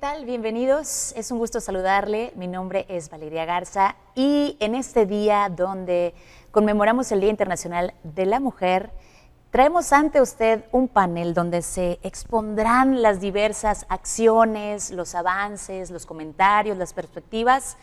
tal? Bienvenidos. Es un gusto saludarle. Mi nombre es Valeria Garza y en este día donde conmemoramos el Día Internacional de la Mujer, traemos ante usted un panel donde se expondrán las diversas acciones, los avances, los comentarios, las perspectivas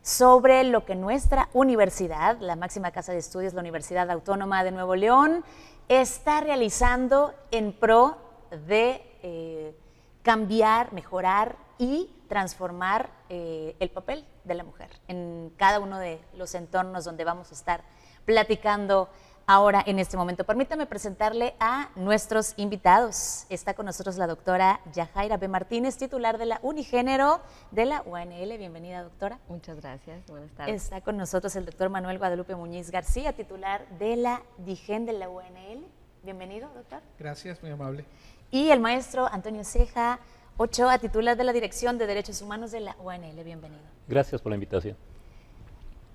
sobre lo que nuestra universidad, la máxima casa de estudios, la Universidad Autónoma de Nuevo León, está realizando en pro de cambiar, mejorar y transformar el papel de la mujer en cada uno de los entornos donde vamos a estar platicando ahora en este momento. Permítame presentarle a nuestros invitados. Está con nosotros la doctora Yajaira B. Martínez, titular de la Unigénero de la UNL. Bienvenida, doctora. Muchas gracias, buenas tardes. Está con nosotros el doctor Manuel Guadalupe Muñiz García, titular de la DIGEN de la UNL. Bienvenido, doctor. Gracias, muy amable. Y el maestro Antonio Ceja Ochoa, titular de la Dirección de Derechos Humanos de la UNL. Bienvenido. Gracias por la invitación.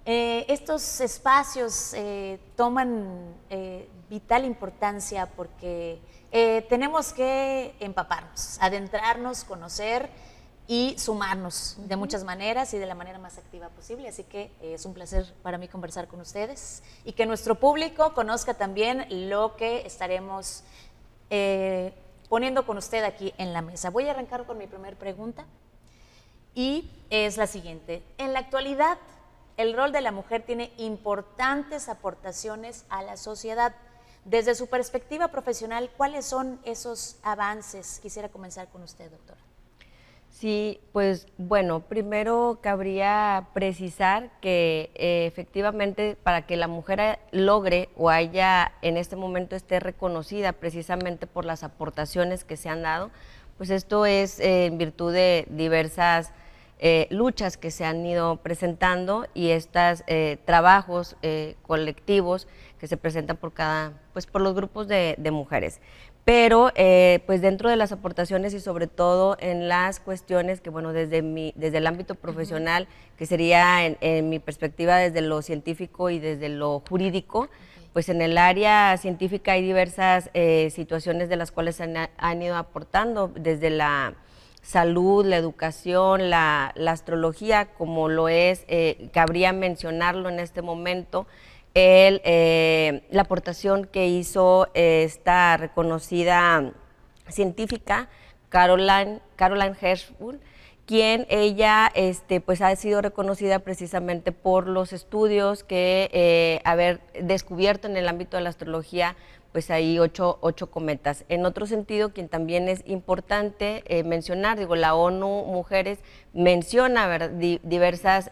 Estos espacios toman vital importancia porque tenemos que empaparnos, adentrarnos, conocer y sumarnos de muchas maneras y de la manera más activa posible. Así que es un placer para mí conversar con ustedes y que nuestro público conozca también lo que estaremos poniendo con usted aquí en la mesa. Voy a arrancar con mi primera pregunta y es la siguiente. En la actualidad, el rol de la mujer tiene importantes aportaciones a la sociedad. Desde su perspectiva profesional, ¿cuáles son esos avances? Quisiera comenzar con usted, doctora. Sí, pues bueno, primero cabría precisar que efectivamente para que la mujer logre o haya en este momento esté reconocida precisamente por las aportaciones que se han dado, pues esto es en virtud de diversas luchas que se han ido presentando y estos trabajos colectivos que se presentan por por los grupos de mujeres. Pero pues dentro de las aportaciones y sobre todo en las cuestiones que bueno, desde el ámbito profesional, que sería en mi perspectiva desde lo científico y desde lo jurídico, pues en el área científica hay diversas situaciones de las cuales han ido aportando, desde la salud, la educación, la astrología, como lo es, cabría mencionarlo en este momento, la aportación que hizo esta reconocida científica, Caroline Hirschfeld, quien ella pues ha sido reconocida precisamente por los estudios que haber descubierto en el ámbito de la astrología, pues hay ocho cometas. En otro sentido, quien también es importante mencionar, digo, la ONU Mujeres menciona diversas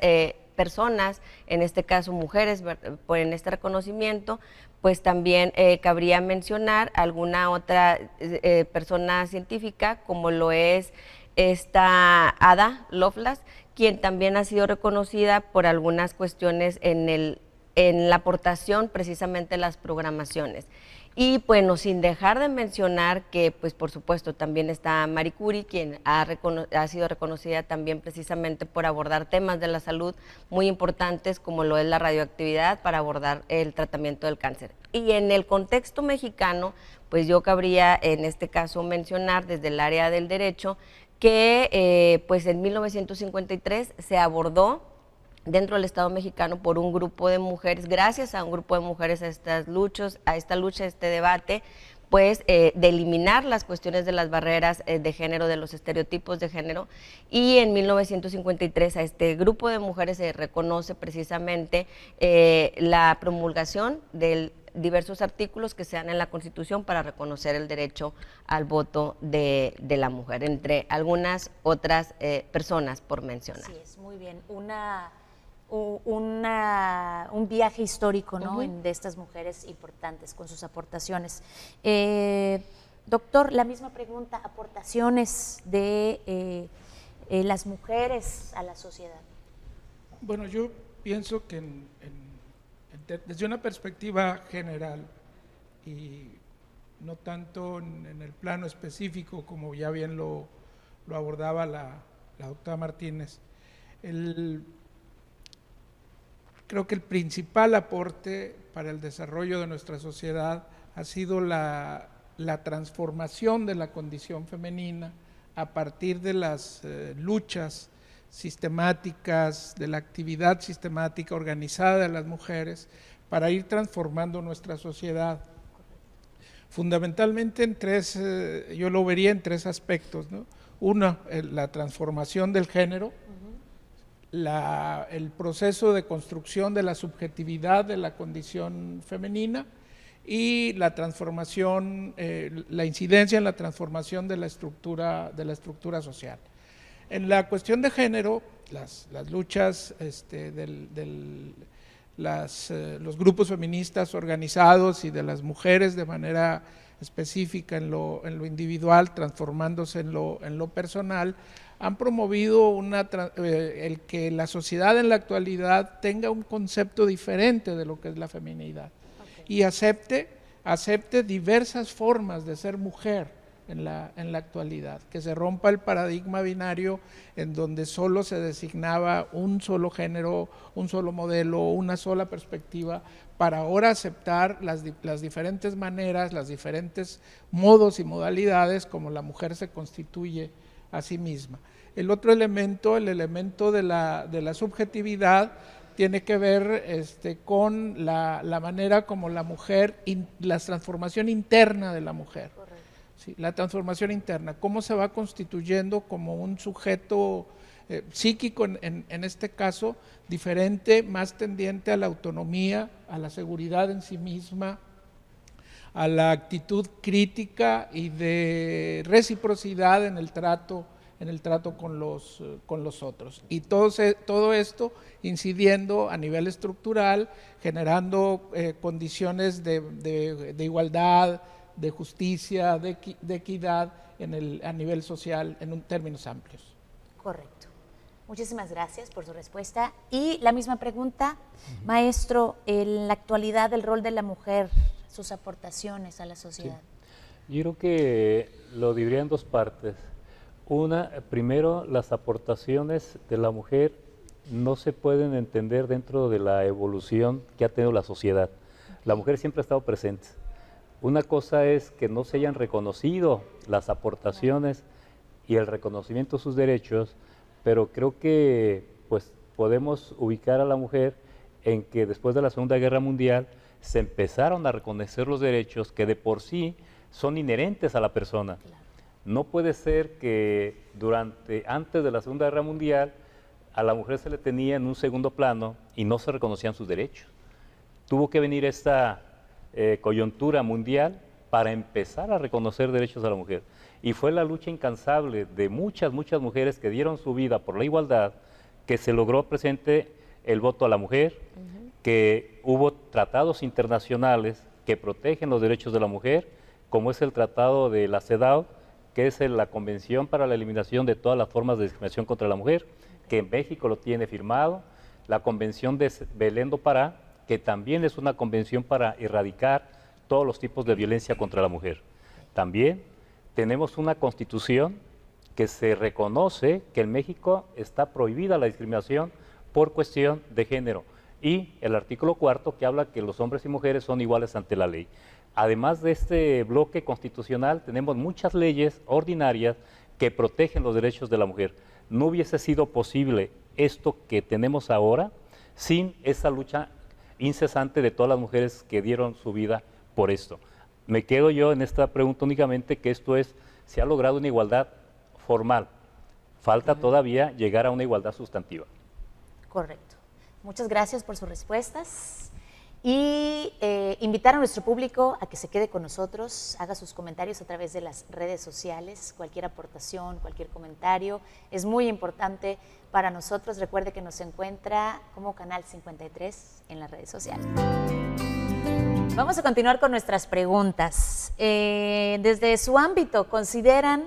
personas, en este caso mujeres, en este reconocimiento, pues también cabría mencionar alguna otra persona científica, como lo es esta Ada Lovelace, quien también ha sido reconocida por algunas cuestiones en la aportación precisamente de las programaciones. Y bueno, sin dejar de mencionar que, pues por supuesto, también está Marie Curie, quien ha sido reconocida también precisamente por abordar temas de la salud muy importantes, como lo es la radioactividad, para abordar el tratamiento del cáncer. Y en el contexto mexicano, pues yo cabría en este caso mencionar desde el área del derecho que pues en 1953 se abordó dentro del Estado mexicano por un grupo de mujeres, gracias a un grupo de mujeres a esta lucha, este debate, pues de eliminar las cuestiones de las barreras de género, de los estereotipos de género, y en 1953 a este grupo de mujeres se reconoce precisamente la promulgación de diversos artículos que se dan en la Constitución para reconocer el derecho al voto de la mujer, entre algunas otras personas por mencionar. Sí, es muy bien. Un viaje histórico, ¿no? De estas mujeres importantes con sus aportaciones. Doctor, la misma pregunta, aportaciones de las mujeres a la sociedad. Bueno, yo pienso que desde una perspectiva general y no tanto en el plano específico, como ya bien lo abordaba la doctora Martínez, creo que el principal aporte para el desarrollo de nuestra sociedad ha sido la transformación de la condición femenina a partir de las luchas sistemáticas, de la actividad sistemática organizada de las mujeres para ir transformando nuestra sociedad. Fundamentalmente en tres, yo lo vería en tres aspectos, ¿no? Uno, la transformación del género, el proceso de construcción de la subjetividad de la condición femenina y la transformación, la incidencia en la transformación de la estructura social. En la cuestión de género, las luchas los grupos feministas organizados y de las mujeres de manera específica en lo individual, transformándose en lo personal, han promovido el que la sociedad en la actualidad tenga un concepto diferente de lo que es la feminidad, y acepte diversas formas de ser mujer en la actualidad, que se rompa el paradigma binario en donde solo se designaba un solo género, un solo modelo, una sola perspectiva, para ahora aceptar las diferentes maneras, los diferentes modos y modalidades como la mujer se constituye a sí misma. El otro elemento, el elemento de la subjetividad, tiene que ver con la manera como la mujer, la transformación interna de la mujer. Sí, la transformación interna, cómo se va constituyendo como un sujeto psíquico en este caso, diferente, más tendiente a la autonomía, a la seguridad en sí misma, a la actitud crítica y de reciprocidad en el trato con los otros. Y todo esto incidiendo a nivel estructural, generando condiciones de igualdad, de justicia, de equidad a nivel social en términos amplios. Correcto. Muchísimas gracias por su respuesta. Y la misma pregunta, maestro, en la actualidad el rol de la mujer, sus aportaciones a la sociedad. Sí. Yo creo que lo dividiría en dos partes. Una, primero, las aportaciones de la mujer no se pueden entender dentro de la evolución que ha tenido la sociedad. La mujer siempre ha estado presente. Una cosa es que no se hayan reconocido las aportaciones y el reconocimiento de sus derechos, pero creo que pues, podemos ubicar a la mujer en que después de la Segunda Guerra Mundial se empezaron a reconocer los derechos que de por sí son inherentes a la persona. No puede ser que antes de la Segunda Guerra Mundial a la mujer se le tenía en un segundo plano y no se reconocían sus derechos. Tuvo que venir esta coyuntura mundial para empezar a reconocer derechos a la mujer. Y fue la lucha incansable de muchas mujeres que dieron su vida por la igualdad, que se logró presente el voto a la mujer, que hubo tratados internacionales que protegen los derechos de la mujer, como es el tratado de la CEDAW, que es la Convención para la Eliminación de todas las formas de discriminación contra la mujer, que en México lo tiene firmado, la Convención de Belén do Pará, que también es una convención para erradicar todos los tipos de violencia contra la mujer. También tenemos una constitución que se reconoce que en México está prohibida la discriminación por cuestión de género, y el artículo 4 que habla que los hombres y mujeres son iguales ante la ley. Además de este bloque constitucional, tenemos muchas leyes ordinarias que protegen los derechos de la mujer. No hubiese sido posible esto que tenemos ahora sin esa lucha incesante de todas las mujeres que dieron su vida por esto. Me quedo yo en esta pregunta únicamente que se ha logrado una igualdad formal. Falta todavía llegar a una igualdad sustantiva. Correcto. Muchas gracias por sus respuestas. Y invitar a nuestro público a que se quede con nosotros, haga sus comentarios a través de las redes sociales, cualquier aportación, cualquier comentario, es muy importante para nosotros. Recuerde que nos encuentra como Canal 53 en las redes sociales. Vamos a continuar con nuestras preguntas. Desde su ámbito, ¿consideran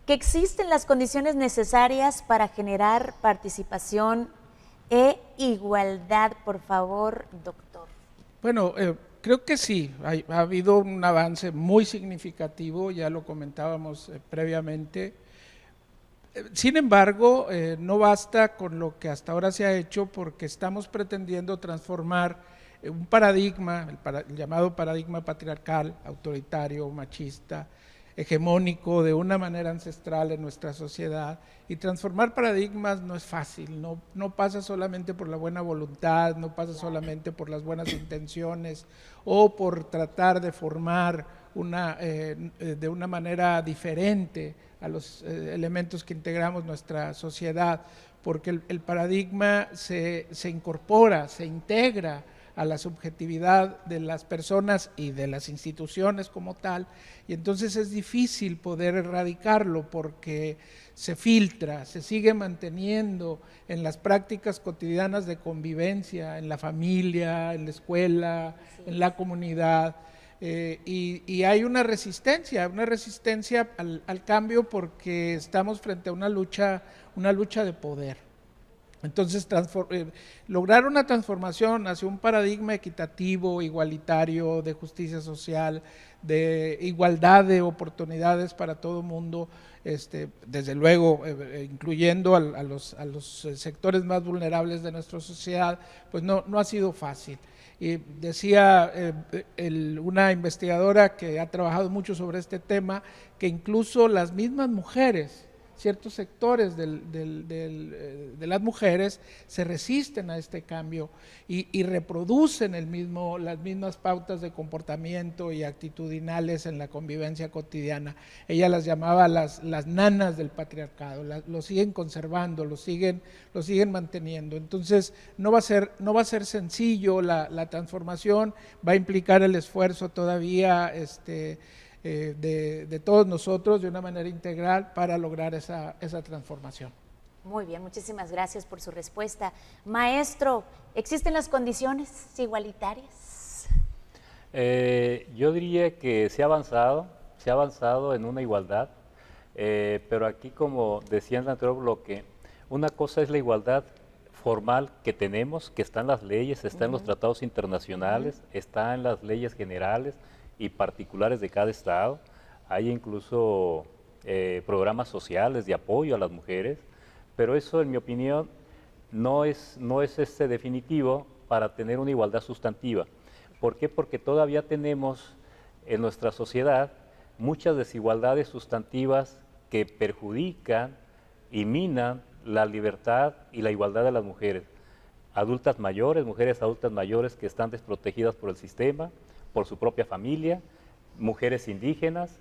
que existen las condiciones necesarias para generar participación e igualdad? Por favor, doctor. Bueno, creo que sí, ha habido un avance muy significativo, ya lo comentábamos previamente. Sin embargo, no basta con lo que hasta ahora se ha hecho, porque estamos pretendiendo transformar un paradigma, el llamado paradigma patriarcal, autoritario, machista, hegemónico de una manera ancestral en nuestra sociedad, y transformar paradigmas no es fácil, no pasa solamente por la buena voluntad, no pasa solamente por las buenas intenciones o por tratar de formar de una manera diferente a los elementos que integramos nuestra sociedad, porque el paradigma se incorpora, se integra a la subjetividad de las personas y de las instituciones como tal, y entonces es difícil poder erradicarlo porque se filtra, se sigue manteniendo en las prácticas cotidianas de convivencia, en la familia, en la escuela, en la comunidad, y hay una resistencia al cambio porque estamos frente a una lucha de poder. Entonces, lograr una transformación hacia un paradigma equitativo, igualitario, de justicia social, de igualdad de oportunidades para todo el mundo, desde luego incluyendo a los sectores más vulnerables de nuestra sociedad, pues no ha sido fácil. Y decía una investigadora que ha trabajado mucho sobre este tema, que incluso las mismas mujeres, ciertos sectores de las mujeres se resisten a este cambio y reproducen las mismas pautas de comportamiento y actitudinales en la convivencia cotidiana. Ella las llamaba las nanas del patriarcado, lo siguen conservando, lo siguen manteniendo. Entonces no va a ser sencillo la transformación, va a implicar el esfuerzo todavía de todos nosotros de una manera integral para lograr esa transformación. Muy bien, muchísimas gracias por su respuesta. Maestro, ¿existen las condiciones igualitarias? Yo diría que se ha avanzado en una igualdad, pero aquí, como decía en el anterior bloque, una cosa es la igualdad formal que tenemos, que está en las leyes, está en los tratados internacionales, está en las leyes generales y particulares de cada estado. Hay incluso programas sociales de apoyo a las mujeres, pero eso, en mi opinión, no es definitivo para tener una igualdad sustantiva. ¿Por qué? Porque todavía tenemos en nuestra sociedad muchas desigualdades sustantivas que perjudican y minan la libertad y la igualdad de las mujeres. Mujeres adultas mayores que están desprotegidas por el sistema, por su propia familia, mujeres indígenas,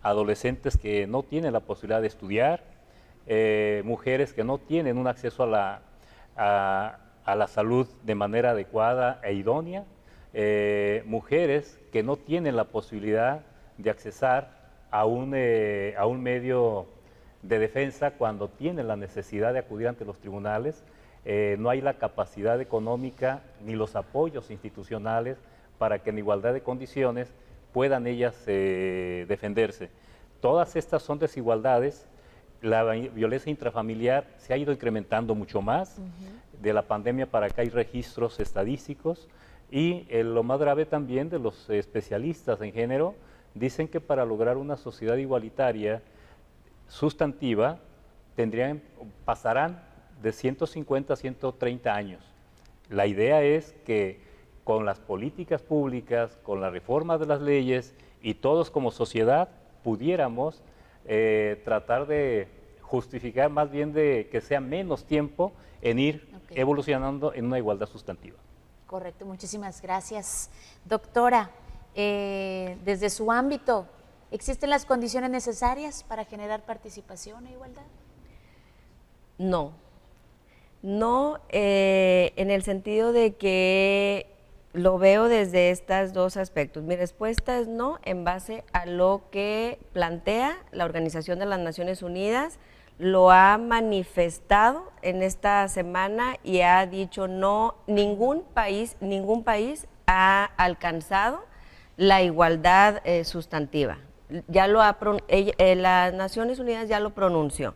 adolescentes que no tienen la posibilidad de estudiar, mujeres que no tienen un acceso a la salud de manera adecuada e idónea, mujeres que no tienen la posibilidad de accesar a un medio de defensa cuando tienen la necesidad de acudir ante los tribunales. No hay la capacidad económica ni los apoyos institucionales para que en igualdad de condiciones puedan ellas defenderse. Todas estas son desigualdades. La violencia intrafamiliar se ha ido incrementando mucho más. De la pandemia para acá hay registros estadísticos, y lo más grave también, de los especialistas en género, dicen que para lograr una sociedad igualitaria sustantiva pasarán de 150 a 130 años. La idea es que con las políticas públicas, con la reforma de las leyes y todos como sociedad pudiéramos tratar de justificar, más bien de que sea menos tiempo en ir evolucionando en una igualdad sustantiva. Correcto, muchísimas gracias. Doctora, desde su ámbito, ¿existen las condiciones necesarias para generar participación e igualdad? No, en el sentido de que lo veo desde estos dos aspectos. Mi respuesta es no, en base a lo que plantea la Organización de las Naciones Unidas, lo ha manifestado en esta semana y ha dicho no, ningún país ha alcanzado la igualdad sustantiva. Ya las Naciones Unidas ya lo pronunció.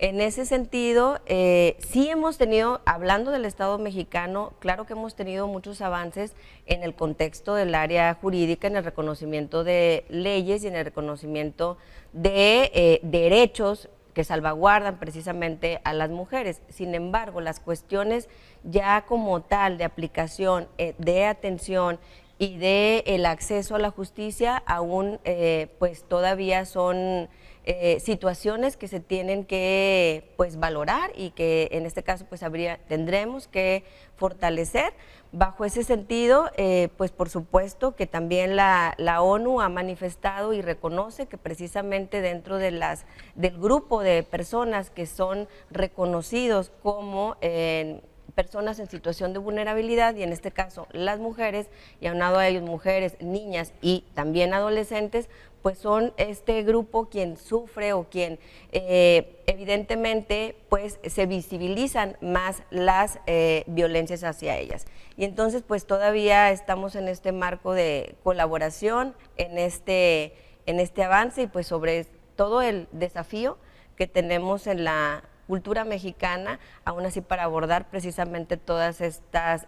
En ese sentido, sí hemos tenido, hablando del Estado mexicano, claro que hemos tenido muchos avances en el contexto del área jurídica, en el reconocimiento de leyes y en el reconocimiento de derechos que salvaguardan precisamente a las mujeres. Sin embargo, las cuestiones ya como tal de aplicación, de atención y de el acceso a la justicia, aún pues todavía son situaciones que se tienen que pues valorar y que en este caso pues tendremos que fortalecer. Bajo ese sentido, pues por supuesto que también la ONU ha manifestado y reconoce que precisamente dentro de del grupo de personas que son reconocidos como personas en situación de vulnerabilidad, y en este caso las mujeres, y aunado a ellos mujeres, niñas y también adolescentes, pues son este grupo quien sufre o quien evidentemente pues se visibilizan más las violencias hacia ellas. Y entonces pues todavía estamos en este marco de colaboración, en este avance y pues sobre todo el desafío que tenemos en la cultura mexicana, aún así para abordar precisamente todas estas,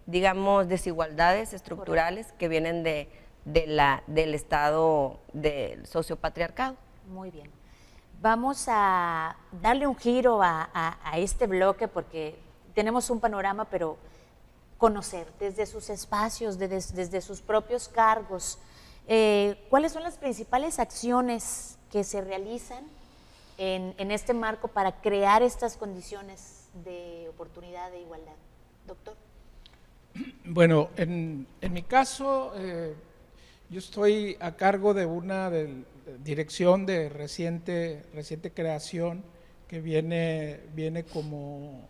digamos, desigualdades estructurales que vienen del estado del sociopatriarcado. Muy bien. Vamos a darle un giro a este bloque porque tenemos un panorama, pero conocer desde sus espacios, desde sus propios cargos, cuáles son las principales acciones que se realizan en este marco para crear estas condiciones de oportunidad, de igualdad. Doctor. Bueno, en mi caso, yo estoy a cargo de una dirección de reciente creación que viene como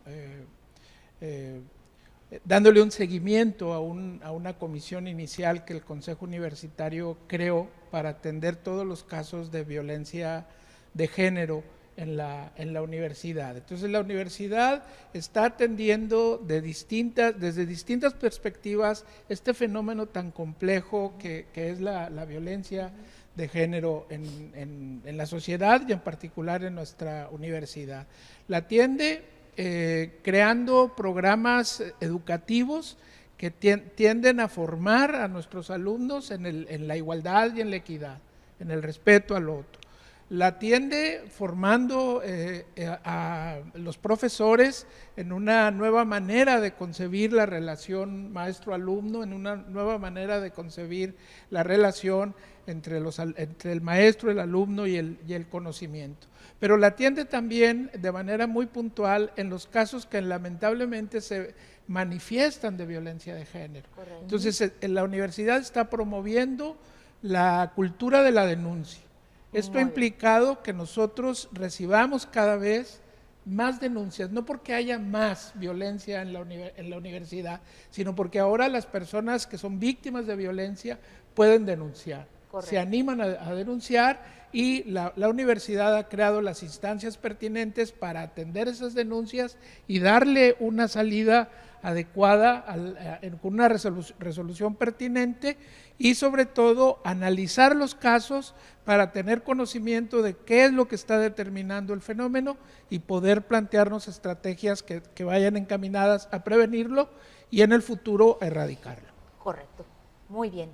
dándole un seguimiento a una comisión inicial que el Consejo Universitario creó para atender todos los casos de violencia de género en la universidad. Entonces la universidad está atendiendo desde distintas perspectivas este fenómeno tan complejo que es la violencia de género en la sociedad y en particular en nuestra universidad. La atiende creando programas educativos que tienden a formar a nuestros alumnos en la igualdad y en la equidad, en el respeto al otro. La atiende formando a los profesores en una nueva manera de concebir la relación maestro-alumno, en una nueva manera de concebir la relación entre el maestro, el alumno y el conocimiento. Pero la atiende también de manera muy puntual en los casos que lamentablemente se manifiestan de violencia de género. Correcto. Entonces, la universidad está promoviendo la cultura de la denuncia. Esto ha implicado que nosotros recibamos cada vez más denuncias, no porque haya más violencia en la universidad, sino porque ahora las personas que son víctimas de violencia pueden denunciar. Correcto. Se animan a denunciar y la universidad ha creado las instancias pertinentes para atender esas denuncias y darle una salida adecuada con una resolución pertinente y sobre todo analizar los casos para tener conocimiento de qué es lo que está determinando el fenómeno y poder plantearnos estrategias que vayan encaminadas a prevenirlo y en el futuro a erradicarlo. Correcto, muy bien.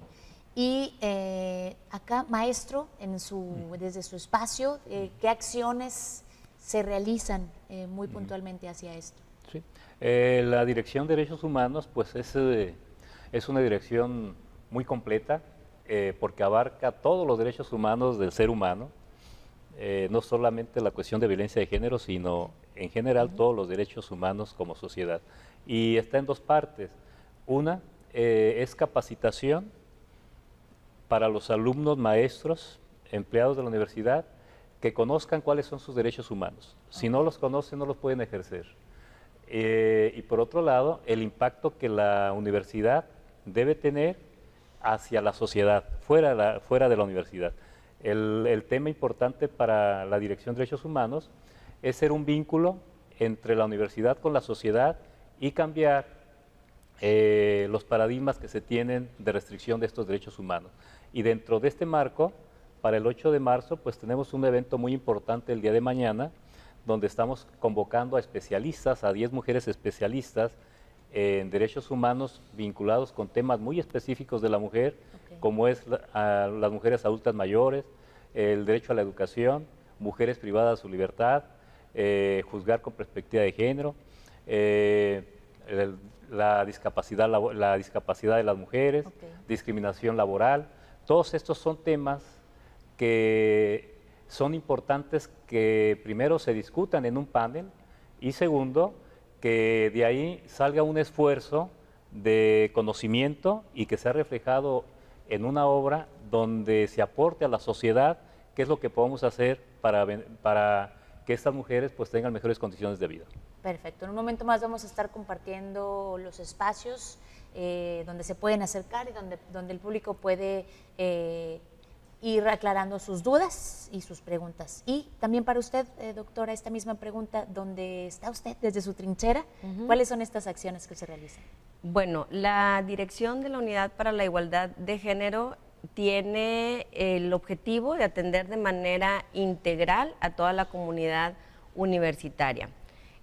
Y acá, maestro, desde su espacio, ¿qué acciones se realizan muy puntualmente hacia esto? Sí. La Dirección de Derechos Humanos pues es una dirección muy completa porque abarca todos los derechos humanos del ser humano, no solamente la cuestión de violencia de género, sino en general todos los derechos humanos como sociedad. Y está en dos partes. Una es capacitación para los alumnos, maestros, empleados de la universidad, que conozcan cuáles son sus derechos humanos. Si no los conocen, no los pueden ejercer. Y por otro lado, el impacto que la universidad debe tener hacia la sociedad, fuera de la universidad. El tema importante para la Dirección de Derechos Humanos es ser un vínculo entre la universidad con la sociedad y cambiar los paradigmas que se tienen de restricción de estos derechos humanos. Y dentro de este marco, para el 8 de marzo, pues tenemos un evento muy importante el día de mañana, donde estamos convocando a especialistas, a 10 mujeres especialistas en derechos humanos vinculados con temas muy específicos de la mujer, como es las mujeres adultas mayores, el derecho a la educación, mujeres privadas de su libertad, juzgar con perspectiva de género, la discapacidad de las mujeres, discriminación laboral. Todos estos son temas que son importantes que primero se discutan en un panel y segundo, que de ahí salga un esfuerzo de conocimiento y que sea reflejado en una obra donde se aporte a la sociedad qué es lo que podemos hacer para que estas mujeres pues tengan mejores condiciones de vida. Perfecto. En un momento más vamos a estar compartiendo los espacios donde se pueden acercar y donde el público puede ir aclarando sus dudas y sus preguntas. Y también para usted, doctora, esta misma pregunta, ¿dónde está usted desde su trinchera? ¿Cuáles son estas acciones que se realizan? Bueno, la Dirección de la Unidad para la Igualdad de Género tiene el objetivo de atender de manera integral a toda la comunidad universitaria.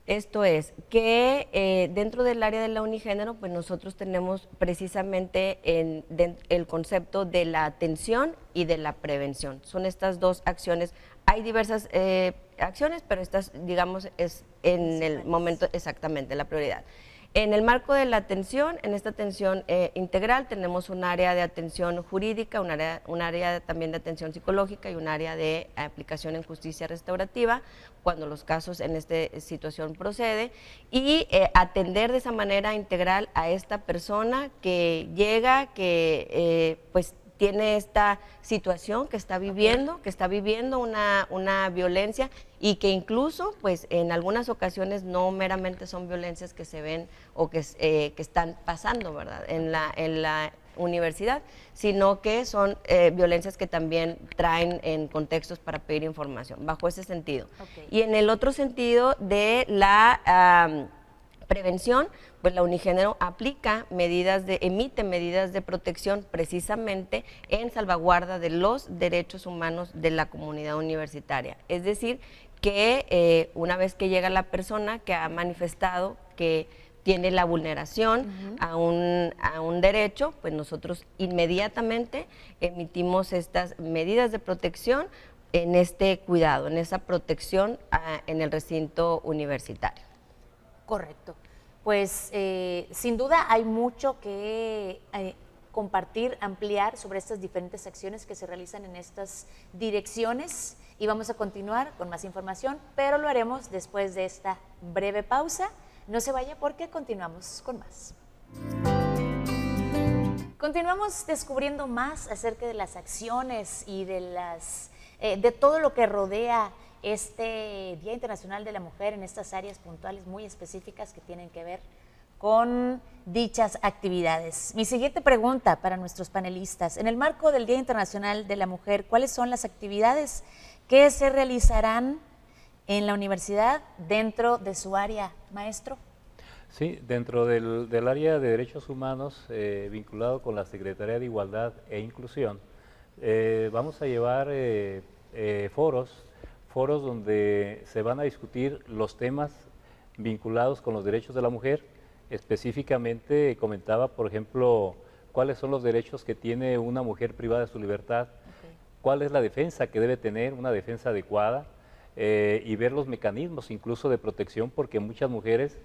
Esto es, que dentro del área de la unigénero, pues nosotros tenemos precisamente el concepto de la atención y de la prevención. Son estas dos acciones. Hay diversas acciones, pero estas, digamos, es en el momento exactamente la prioridad. En el marco de la atención, en esta atención integral, tenemos un área de atención jurídica, un área también de atención psicológica y un área de aplicación en justicia restaurativa, cuando los casos en esta situación procede, y atender de esa manera integral a esta persona que llega, que pues tiene esta situación que está viviendo, una violencia y que incluso pues en algunas ocasiones no meramente son violencias que se ven o que están pasando, ¿verdad?, en la universidad, sino que son violencias que también traen en contextos para pedir información, bajo ese sentido. Y en el otro sentido de la prevención, pues la Unigénero emite medidas de protección precisamente en salvaguarda de los derechos humanos de la comunidad universitaria. Es decir, que una vez que llega la persona que ha manifestado que tiene la vulneración a un derecho, pues nosotros inmediatamente emitimos estas medidas de protección en este cuidado, en esa protección en el recinto universitario. Correcto. Pues sin duda hay mucho que compartir, ampliar sobre estas diferentes acciones que se realizan en estas direcciones y vamos a continuar con más información, pero lo haremos después de esta breve pausa. No se vaya porque continuamos con más. Continuamos descubriendo más acerca de las acciones y de todo lo que rodea este Día Internacional de la Mujer en estas áreas puntuales muy específicas que tienen que ver con dichas actividades. Mi siguiente pregunta para nuestros panelistas: en el marco del Día Internacional de la Mujer, ¿cuáles son las actividades que se realizarán en la universidad dentro de su área, maestro? Sí, dentro del área de derechos humanos vinculado con la Secretaría de Igualdad e Inclusión, vamos a llevar foros donde se van a discutir los temas vinculados con los derechos de la mujer. Específicamente comentaba, por ejemplo, cuáles son los derechos que tiene una mujer privada de su libertad, cuál es la defensa que debe tener, una defensa adecuada, y ver los mecanismos incluso de protección, porque muchas mujeres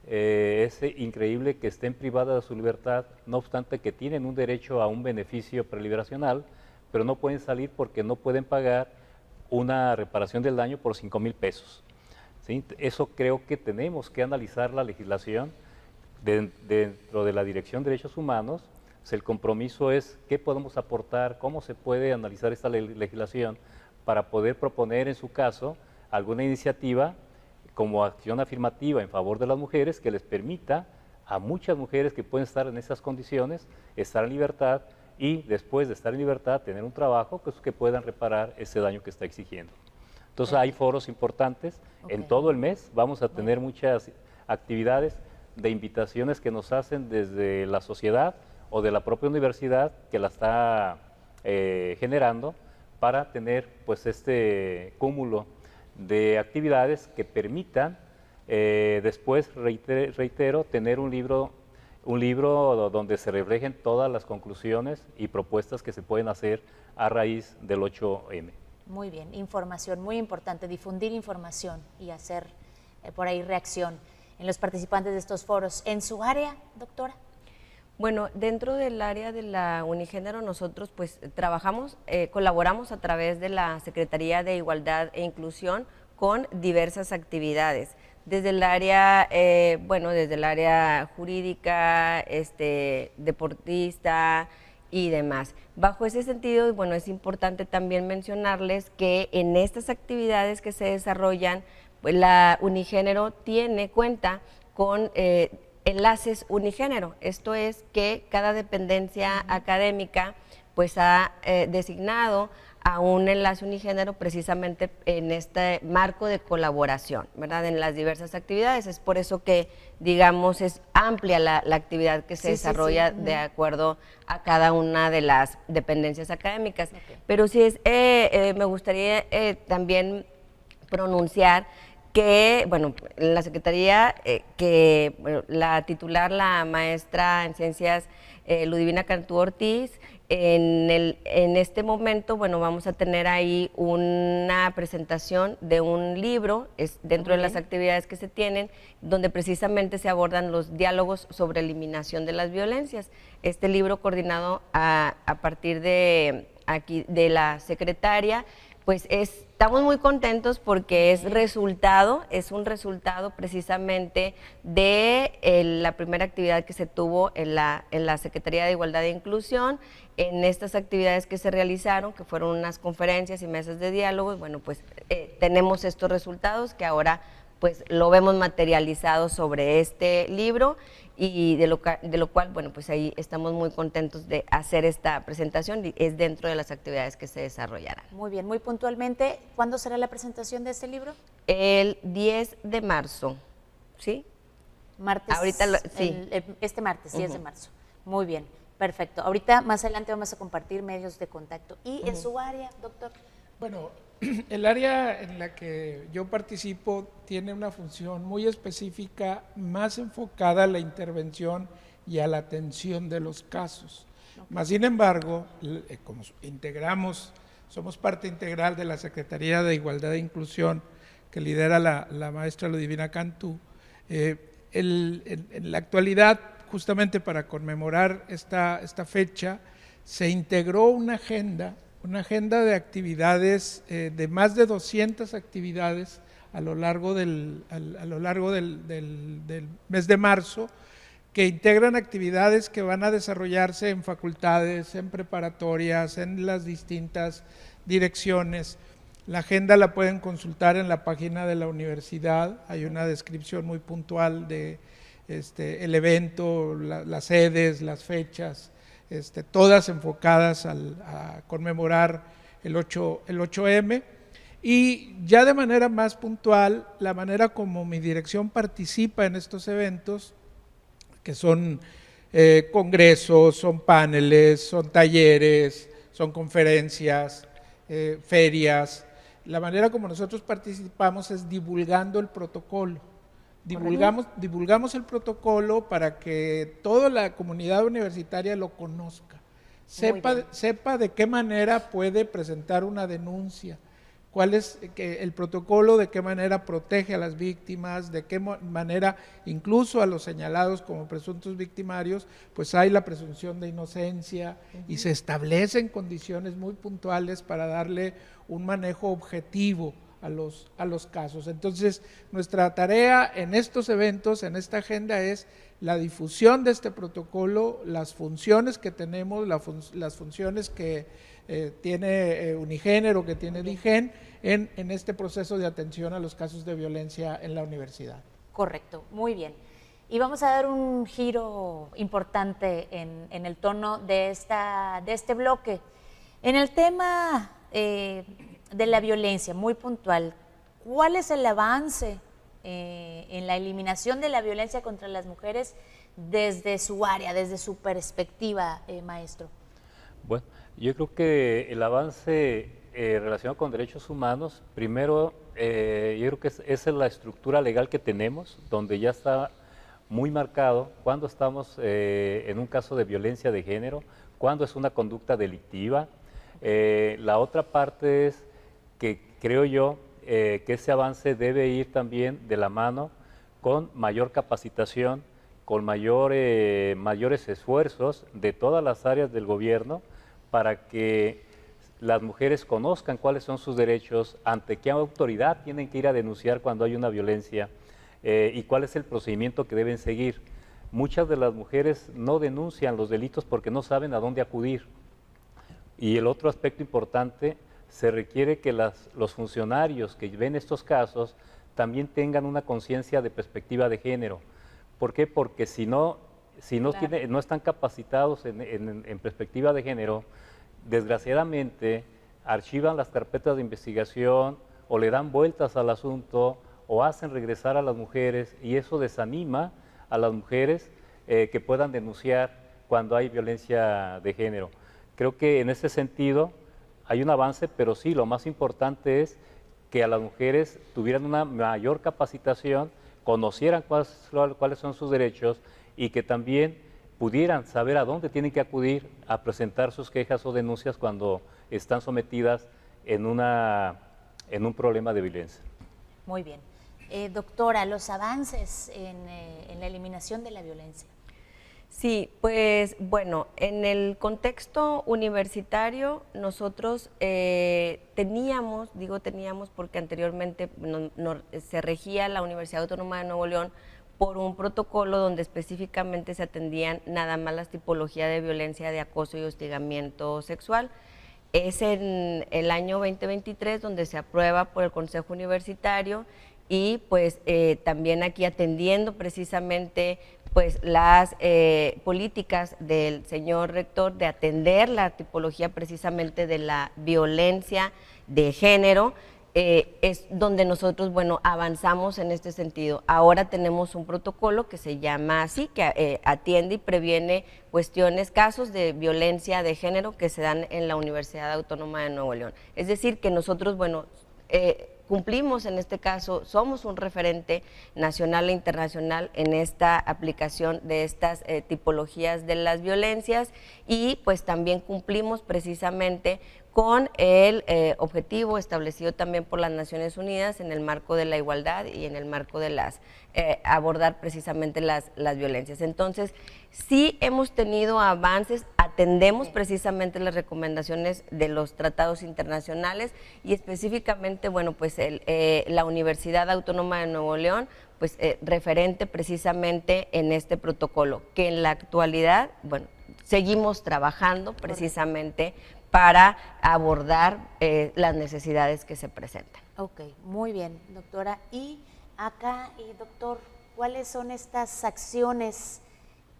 es increíble que estén privadas de su libertad, no obstante que tienen un derecho a un beneficio preliberacional, pero no pueden salir porque no pueden pagar una reparación del daño por 5,000 pesos. ¿Sí? Eso creo que tenemos que analizar la legislación dentro de la Dirección de Derechos Humanos. Pues el compromiso es qué podemos aportar, cómo se puede analizar esta legislación para poder proponer en su caso alguna iniciativa como acción afirmativa en favor de las mujeres que les permita a muchas mujeres que pueden estar en esas condiciones estar en libertad y después de estar en libertad tener un trabajo pues, que puedan reparar ese daño que está exigiendo. Entonces hay foros importantes, en todo el mes vamos a tener muchas actividades de invitaciones que nos hacen desde la sociedad o de la propia universidad que la está generando para tener pues este cúmulo de actividades que permitan después, reitero, tener un libro donde se reflejen todas las conclusiones y propuestas que se pueden hacer a raíz del 8M. Muy bien, información, muy importante, difundir información y hacer por ahí reacción. en los participantes de estos foros. ¿En su área, doctora? Bueno, dentro del área de la Unigénero nosotros pues trabajamos, colaboramos a través de la Secretaría de Igualdad e Inclusión con diversas actividades, desde el área, desde el área jurídica, deportista y demás. Bajo ese sentido, bueno, es importante también mencionarles que en estas actividades que se desarrollan, pues la Unigénero cuenta con enlaces unigénero. Esto es que cada dependencia académica pues ha designado a un enlace unigénero precisamente en este marco de colaboración, ¿verdad? En las diversas actividades. Es por eso que, digamos, es amplia la actividad que se desarrolla de acuerdo a cada una de las dependencias académicas. Okay. Pero sí me gustaría también pronunciar que, bueno, la Secretaría, la titular, la maestra en Ciencias Ludivina Cantú Ortiz, en este momento, bueno, vamos a tener ahí una presentación de un libro, es dentro de las actividades que se tienen, donde precisamente se abordan los diálogos sobre eliminación de las violencias. Este libro coordinado a partir de aquí de la secretaria, pues estamos muy contentos porque es un resultado precisamente de la primera actividad que se tuvo en la Secretaría de Igualdad e Inclusión, en estas actividades que se realizaron, que fueron unas conferencias y mesas de diálogo, y bueno, pues tenemos estos resultados que ahora pues lo vemos materializado sobre este libro y de lo cual, bueno, pues ahí estamos muy contentos de hacer esta presentación y es dentro de las actividades que se desarrollarán. Muy bien, muy puntualmente, ¿cuándo será la presentación de este libro? El 10 de marzo, ¿sí? Martes, ahorita sí. Este martes, 10 de marzo. Muy bien, perfecto. Ahorita, más adelante vamos a compartir medios de contacto. ¿Y en su área, doctor? Bueno, el área en la que yo participo tiene una función muy específica, más enfocada a la intervención y a la atención de los casos. Más sin embargo, como somos parte integral de la Secretaría de Igualdad e Inclusión que lidera la maestra Ludivina Cantú, en la actualidad, justamente para conmemorar esta fecha, se integró una agenda de actividades, de más de 200 actividades a lo largo del mes de marzo, que integran actividades que van a desarrollarse en facultades, en preparatorias, en las distintas direcciones. La agenda la pueden consultar en la página de la universidad, hay una descripción muy puntual de el evento, las sedes, las fechas, todas enfocadas a conmemorar el 8M, y ya de manera más puntual, la manera como mi dirección participa en estos eventos, que son congresos, son paneles, son talleres, son conferencias, ferias. La manera como nosotros participamos es divulgando el protocolo. Divulgamos el protocolo para que toda la comunidad universitaria lo conozca, sepa de qué manera puede presentar una denuncia, cuál es el protocolo, de qué manera protege a las víctimas, de qué manera incluso a los señalados como presuntos victimarios, pues hay la presunción de inocencia y se establecen condiciones muy puntuales para darle un manejo objetivo a los casos. Entonces, nuestra tarea en estos eventos, en esta agenda, es la difusión de este protocolo, las funciones que tenemos, las funciones que tiene Unigénero, que tiene DIGEN, en este proceso de atención a los casos de violencia en la universidad. Correcto, muy bien. Y vamos a dar un giro importante en el tono de este bloque. En el tema de la violencia, muy puntual, ¿cuál es el avance en la eliminación de la violencia contra las mujeres desde su área, desde su perspectiva, maestro? Bueno, yo creo que el avance relacionado con derechos humanos, primero, yo creo que esa es la estructura legal que tenemos, donde ya está muy marcado cuándo estamos en un caso de violencia de género, cuándo es una conducta delictiva. La otra parte es que creo yo que ese avance debe ir también de la mano con mayor capacitación, con mayores esfuerzos de todas las áreas del gobierno para que las mujeres conozcan cuáles son sus derechos, ante qué autoridad tienen que ir a denunciar cuando hay una violencia y cuál es el procedimiento que deben seguir. Muchas de las mujeres no denuncian los delitos porque no saben a dónde acudir. Y el otro aspecto importante, se requiere que los funcionarios que ven estos casos también tengan una conciencia de perspectiva de género. ¿Por qué? Porque si no están capacitados en perspectiva de género, desgraciadamente archivan las carpetas de investigación o le dan vueltas al asunto o hacen regresar a las mujeres, y eso desanima a las mujeres que puedan denunciar cuando hay violencia de género. Creo que en ese sentido hay un avance, pero sí, lo más importante es que a las mujeres tuvieran una mayor capacitación, conocieran cuáles son sus derechos y que también pudieran saber a dónde tienen que acudir a presentar sus quejas o denuncias cuando están sometidas en un problema de violencia. Muy bien. Doctora, los avances en la eliminación de la violencia. Sí, pues bueno, en el contexto universitario nosotros teníamos porque anteriormente se regía la Universidad Autónoma de Nuevo León por un protocolo donde específicamente se atendían nada más las tipologías de violencia, de acoso y hostigamiento sexual. Es en el año 2023 donde se aprueba por el Consejo Universitario y pues también aquí atendiendo precisamente pues las políticas del señor rector de atender la tipología precisamente de la violencia de género, es donde nosotros, bueno, avanzamos en este sentido. Ahora tenemos un protocolo que se llama así, que atiende y previene casos de violencia de género que se dan en la Universidad Autónoma de Nuevo León. Es decir, que nosotros, bueno, cumplimos en este caso, somos un referente nacional e internacional en esta aplicación de estas tipologías de las violencias y pues también cumplimos precisamente con el objetivo establecido también por las Naciones Unidas en el marco de la igualdad y en el marco de abordar precisamente las violencias. Entonces, sí hemos tenido avances, atendemos precisamente las recomendaciones de los tratados internacionales y específicamente, bueno, pues la Universidad Autónoma de Nuevo León, pues referente precisamente en este protocolo, que en la actualidad, bueno, seguimos trabajando precisamente para abordar las necesidades que se presentan. Ok, muy bien, doctora. Y acá, doctor, ¿cuáles son estas acciones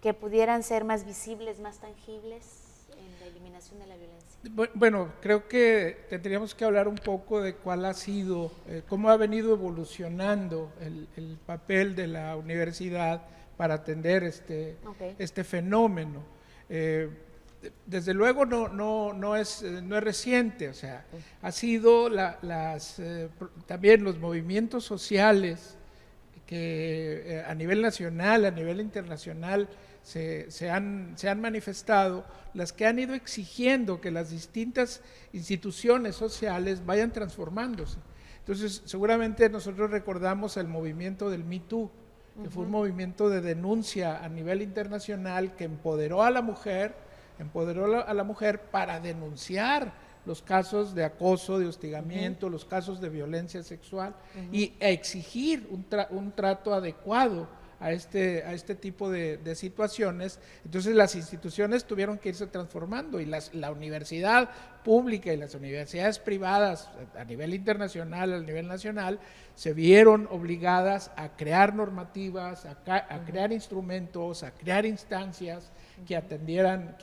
que pudieran ser más visibles, más tangibles en la eliminación de la violencia? Bueno, creo que tendríamos que hablar un poco de cuál ha sido, cómo ha venido evolucionando el papel de la universidad para atender este fenómeno. Desde luego no es reciente, o sea, ha sido también los movimientos sociales que a nivel nacional, a nivel internacional se han manifestado, las que han ido exigiendo que las distintas instituciones sociales vayan transformándose. Entonces, seguramente nosotros recordamos el movimiento del Me Too, que fue un movimiento de denuncia a nivel internacional que empoderó a la mujer para denunciar los casos de acoso, de hostigamiento, los casos de violencia sexual y exigir un trato adecuado a este tipo de situaciones. Entonces las instituciones tuvieron que irse transformando y la universidad pública y las universidades privadas a nivel internacional, a nivel nacional, se vieron obligadas a crear normativas, a crear instrumentos, a crear instancias que atendieran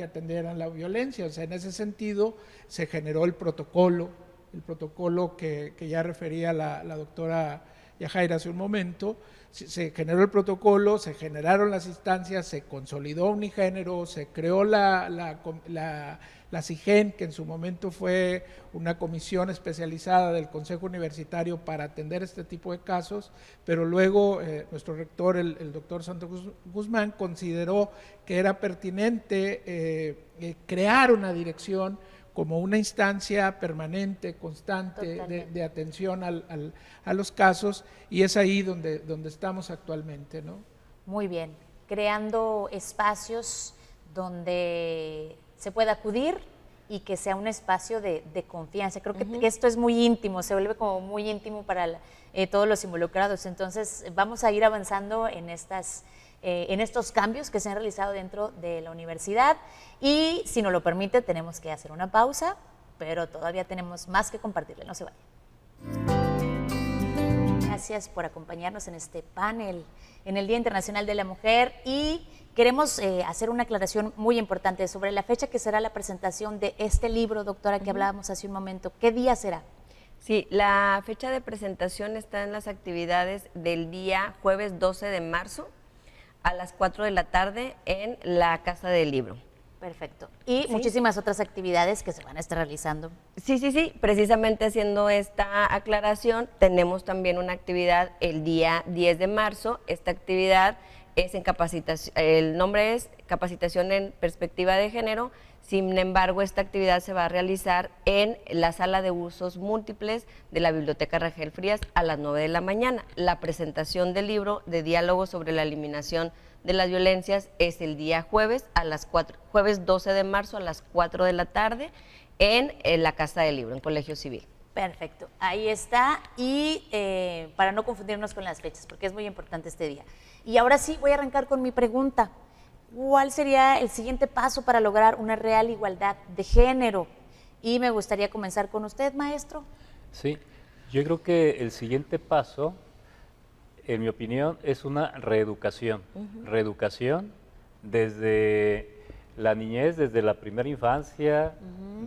la violencia. O sea, en ese sentido se generó el protocolo que ya refería la doctora Yajaira hace un momento. Se generó el protocolo, se generaron las instancias, se consolidó Unigénero, se creó la CIGEN, que en su momento fue una comisión especializada del Consejo Universitario para atender este tipo de casos, pero luego nuestro rector, el doctor Santos Guzmán, consideró que era pertinente crear una dirección como una instancia permanente, constante de atención a los casos, y es ahí donde estamos actualmente, ¿no? Muy bien, creando espacios donde se pueda acudir y que sea un espacio de confianza. Creo que esto es muy íntimo, se vuelve como muy íntimo para todos los involucrados. Entonces vamos a ir avanzando en estos cambios que se han realizado dentro de la universidad, y si nos lo permite tenemos que hacer una pausa, pero todavía tenemos más que compartirle, no se vaya. Gracias por acompañarnos en este panel en el Día Internacional de la Mujer, y queremos hacer una aclaración muy importante sobre la fecha que será la presentación de este libro, doctora, que hablábamos hace un momento. ¿Qué día será? Sí, la fecha de presentación está en las actividades del día jueves 12 de marzo a las 4 de la tarde en la Casa del Libro. Perfecto. Y muchísimas otras actividades que se van a estar realizando. Sí, precisamente haciendo esta aclaración, tenemos también una actividad el día 10 de marzo. Esta actividad es en capacitación, el nombre es Capacitación en Perspectiva de Género. Sin embargo, esta actividad se va a realizar en la sala de usos múltiples de la Biblioteca Rangel Frías a las 9 de la mañana. La presentación del libro de diálogo sobre la eliminación de las violencias es el día jueves jueves 12 de marzo a las 4 de la tarde en la Casa del Libro, en Colegio Civil. Perfecto, ahí está, y para no confundirnos con las fechas, porque es muy importante este día. Y ahora sí, voy a arrancar con mi pregunta. ¿Cuál sería el siguiente paso para lograr una real igualdad de género? Y me gustaría comenzar con usted, maestro. Sí, yo creo que el siguiente paso, en mi opinión, es una reeducación. Reeducación desde la niñez, desde la primera infancia,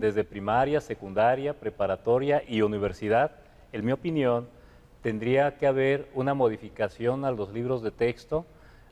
desde primaria, secundaria, preparatoria y universidad. En mi opinión, tendría que haber una modificación a los libros de texto,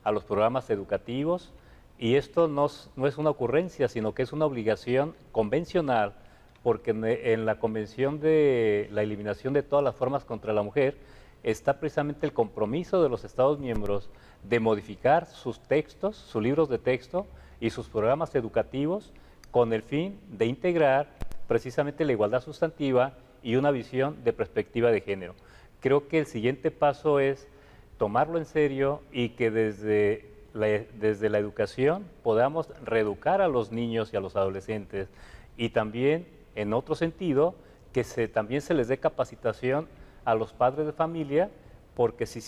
a los programas educativos, y esto no es una ocurrencia, sino que es una obligación convencional, porque en la Convención de la Eliminación de todas las formas contra la mujer está precisamente el compromiso de los Estados miembros de modificar sus textos, sus libros de texto y sus programas educativos con el fin de integrar precisamente la igualdad sustantiva y una visión de perspectiva de género. Creo que el siguiente paso es tomarlo en serio y que desde la educación podamos reeducar a los niños y a los adolescentes, y también, en otro sentido, que también se les dé capacitación a los padres de familia, porque si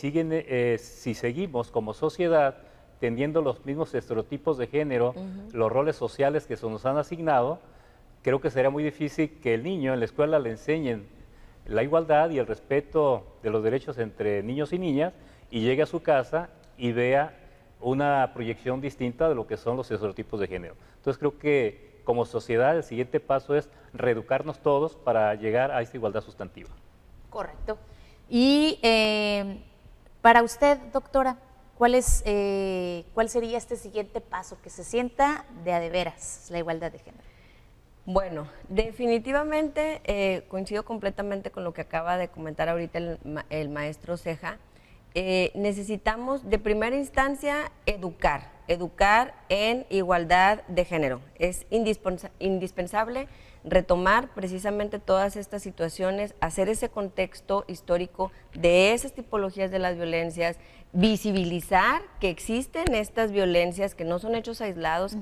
seguimos como sociedad teniendo los mismos estereotipos de género, los roles sociales que se nos han asignado, creo que será muy difícil que el niño en la escuela le enseñen la igualdad y el respeto de los derechos entre niños y niñas, y llegue a su casa y vea una proyección distinta de lo que son los estereotipos de género. Entonces creo que como sociedad el siguiente paso es reeducarnos todos para llegar a esta igualdad sustantiva. Correcto. Y para usted, doctora, ¿cuál sería este siguiente paso que se sienta de a de veras la igualdad de género? Bueno, definitivamente coincido completamente con lo que acaba de comentar ahorita el maestro Ceja. Necesitamos de primera instancia educar en igualdad de género. Es indispensable retomar precisamente todas estas situaciones, hacer ese contexto histórico de esas tipologías de las violencias, visibilizar que existen estas violencias, que no son hechos aislados,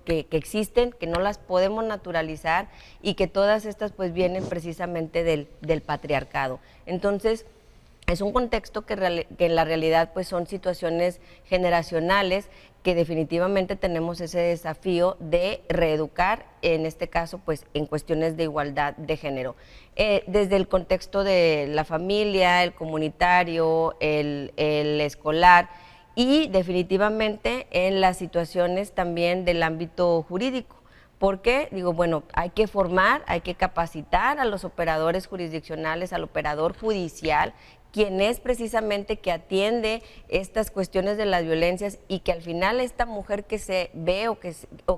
que existen, que no las podemos naturalizar, y que todas estas pues vienen precisamente del patriarcado. Entonces, es un contexto que en la realidad pues son situaciones generacionales, que definitivamente tenemos ese desafío de reeducar, en este caso pues en cuestiones de igualdad de género. Desde el contexto de la familia, el comunitario, el escolar, y definitivamente en las situaciones también del ámbito jurídico. ¿Por qué? Digo, bueno, hay que formar, hay que capacitar a los operadores jurisdiccionales, al operador judicial, quien es precisamente que atiende estas cuestiones de las violencias y que al final esta mujer que se ve o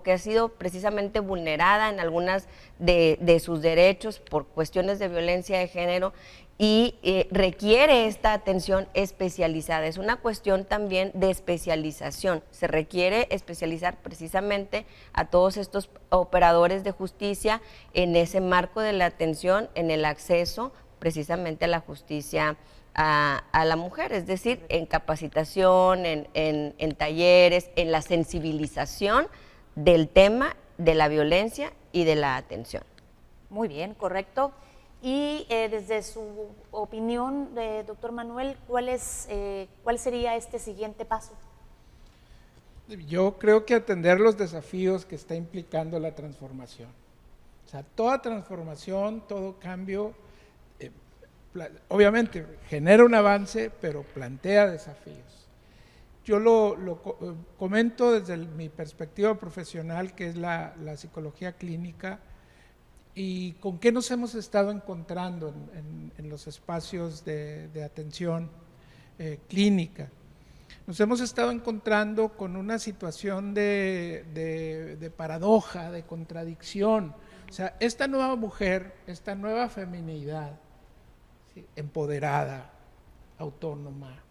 que ha sido precisamente vulnerada en algunas de sus derechos por cuestiones de violencia de género y requiere esta atención especializada. Es una cuestión también de especialización. Se requiere especializar precisamente a todos estos operadores de justicia en ese marco de la atención, en el acceso precisamente a la justicia a la mujer, es decir, en capacitación, en talleres, en la sensibilización del tema de la violencia y de la atención. Muy bien, correcto. Y desde su opinión, doctor Manuel, ¿cuál sería este siguiente paso? Yo creo que atender los desafíos que está implicando la transformación. O sea, toda transformación, todo cambio, obviamente genera un avance, pero plantea desafíos. Yo lo comento desde mi perspectiva profesional, que es la psicología clínica, y con qué nos hemos estado encontrando en los espacios de atención clínica. Nos hemos estado encontrando con una situación de paradoja, de contradicción. O sea, esta nueva mujer, esta nueva feminidad, ¿sí?, empoderada, autónoma,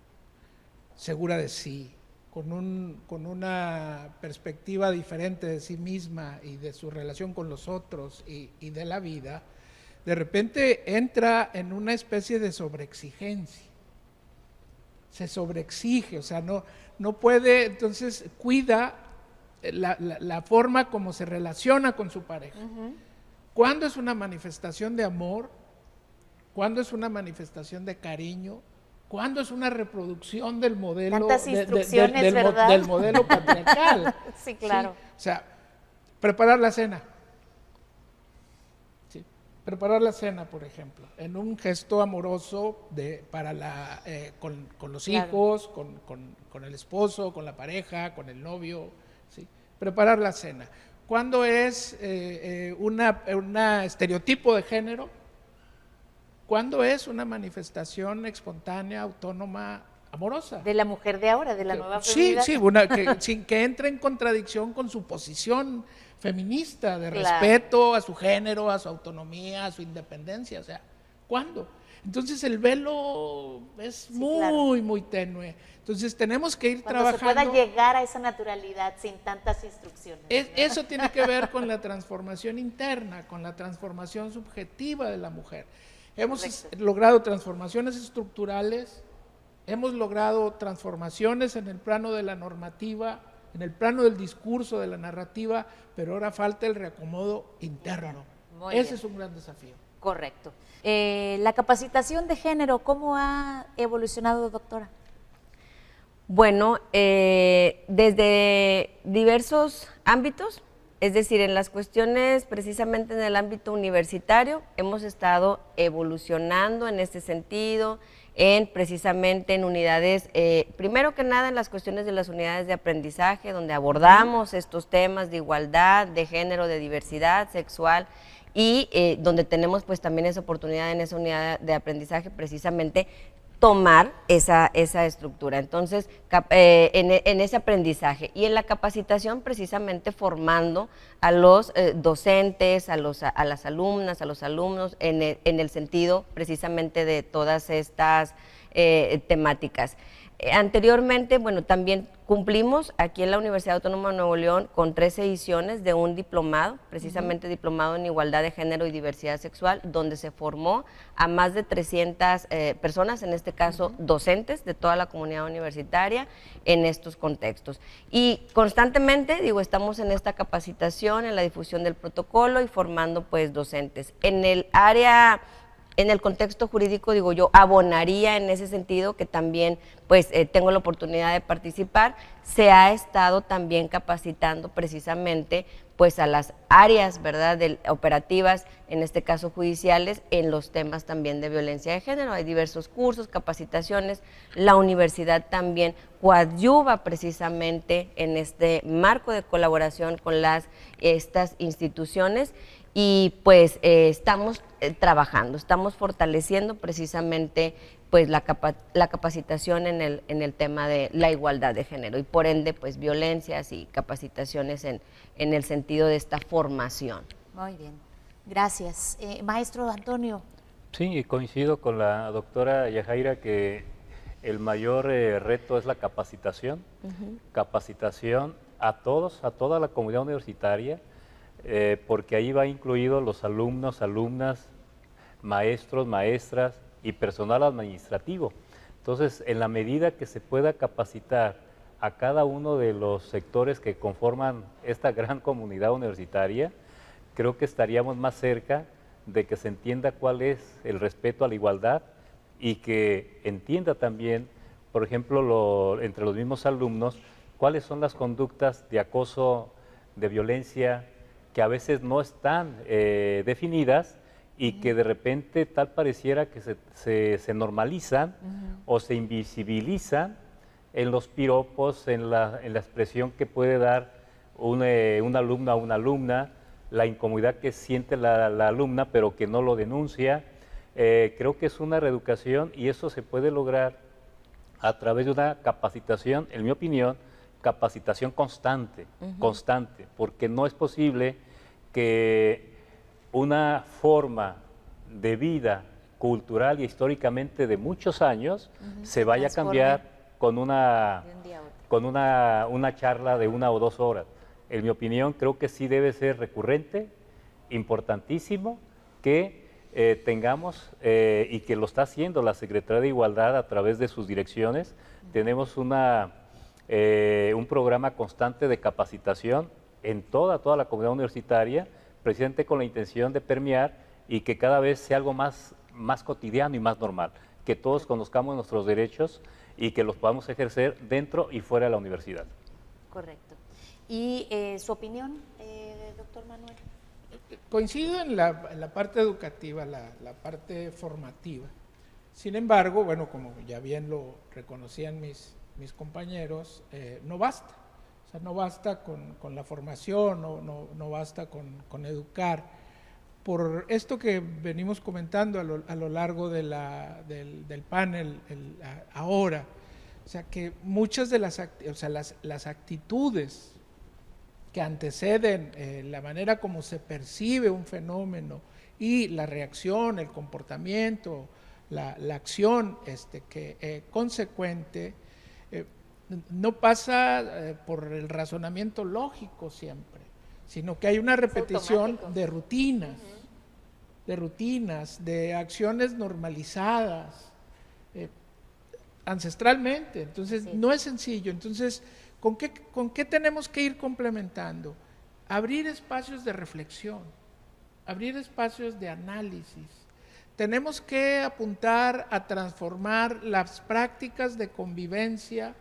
segura de sí, con una perspectiva diferente de sí misma y de su relación con los otros y de la vida, de repente entra en una especie de sobreexigencia. Se sobreexige, o sea, no puede, entonces cuida la forma como se relaciona con su pareja. ¿Cuándo es una manifestación de amor? ¿Cuándo es una manifestación de cariño? ¿Cuándo es una reproducción del modelo, tantas instrucciones, ¿verdad?, del modelo patriarcal? Sí, claro. ¿Sí? O sea, preparar la cena. ¿Sí? Preparar la cena, por ejemplo, en un gesto amoroso con los hijos, con el esposo, con la pareja, con el novio. ¿Sí? Preparar la cena. ¿Cuándo es un estereotipo de género? ¿Cuándo es una manifestación espontánea, autónoma, amorosa? De la mujer de ahora, de la nueva feminidad. Sí, sin que entre en contradicción con su posición feminista de claro, respeto a su género, a su autonomía, a su independencia. O sea, ¿cuándo? Entonces el velo es muy tenue. Entonces tenemos que ir trabajando. Cuando se pueda llegar a esa naturalidad sin tantas instrucciones. Eso tiene que ver con la transformación interna, con la transformación subjetiva de la mujer. Hemos logrado transformaciones estructurales, hemos logrado transformaciones en el plano de la normativa, en el plano del discurso, de la narrativa, pero ahora falta el reacomodo interno. Ese es un gran desafío. Correcto. La capacitación de género, ¿cómo ha evolucionado, doctora? Bueno, desde diversos ámbitos. Es decir, en las cuestiones precisamente en el ámbito universitario hemos estado evolucionando en este sentido, precisamente en unidades, primero que nada en las cuestiones de las unidades de aprendizaje, donde abordamos estos temas de igualdad, de género, de diversidad sexual y donde tenemos pues también esa oportunidad en esa unidad de aprendizaje precisamente tomar esa estructura. Entonces, en ese aprendizaje y en la capacitación precisamente formando a los docentes, a las alumnas, a los alumnos en el sentido precisamente de todas estas temáticas. Anteriormente, bueno, también cumplimos aquí en la Universidad Autónoma de Nuevo León con 3 ediciones de un diplomado, precisamente diplomado en igualdad de género y diversidad sexual, donde se formó a más de 300 personas, en este caso docentes de toda la comunidad universitaria en estos contextos. Y constantemente, estamos en esta capacitación, en la difusión del protocolo y formando pues docentes. En el área... En el contexto jurídico, yo abonaría en ese sentido que también pues tengo la oportunidad de participar, se ha estado también capacitando precisamente pues a las áreas, ¿verdad?, operativas, en este caso judiciales, en los temas también de violencia de género. Hay diversos cursos, capacitaciones, la universidad también coadyuva precisamente en este marco de colaboración con estas instituciones. Y pues estamos trabajando, estamos fortaleciendo precisamente pues la capacitación en el tema de la igualdad de género y por ende pues violencias y capacitaciones en el sentido de esta formación. Muy bien, gracias. Maestro Antonio. Sí, coincido con la doctora Yajaira que el mayor reto es la capacitación, capacitación a todos, a toda la comunidad universitaria, porque ahí va incluido los alumnos, alumnas, maestros, maestras y personal administrativo. Entonces, en la medida que se pueda capacitar a cada uno de los sectores que conforman esta gran comunidad universitaria, creo que estaríamos más cerca de que se entienda cuál es el respeto a la igualdad y que entienda también, por ejemplo, entre los mismos alumnos, cuáles son las conductas de acoso, de violencia, que a veces no están definidas y que de repente tal pareciera que se normalizan o se invisibilizan en los piropos, en la expresión que puede dar un alumno a una alumna, la incomodidad que siente la alumna pero que no lo denuncia. Creo que es una reeducación y eso se puede lograr a través de una capacitación, en mi opinión, capacitación constante, porque no es posible que una forma de vida cultural y históricamente de muchos años se vaya a cambiar con una charla de 1 o 2 horas. En mi opinión, creo que sí debe ser recurrente, importantísimo, que tengamos, y que lo está haciendo la Secretaría de Igualdad a través de sus direcciones, tenemos un programa constante de capacitación en toda la comunidad universitaria, precisamente con la intención de permear y que cada vez sea algo más cotidiano y más normal, que todos conozcamos nuestros derechos y que los podamos ejercer dentro y fuera de la universidad. Correcto. ¿Y su opinión, doctor Manuel? Coincido en la parte educativa, la parte formativa. Sin embargo, bueno, como ya bien lo reconocían mis compañeros, no basta. O sea, no basta con la formación, no basta con educar. Por esto que venimos comentando a lo largo del panel ahora, o sea, que muchas de las actitudes que anteceden la manera como se percibe un fenómeno y la reacción, el comportamiento, la acción consecuente, no pasa por el razonamiento lógico siempre, sino que hay una repetición de rutinas, de acciones normalizadas ancestralmente. Entonces, no es sencillo. Entonces, ¿con qué tenemos que ir complementando? Abrir espacios de reflexión, abrir espacios de análisis. Tenemos que apuntar a transformar las prácticas de convivencia,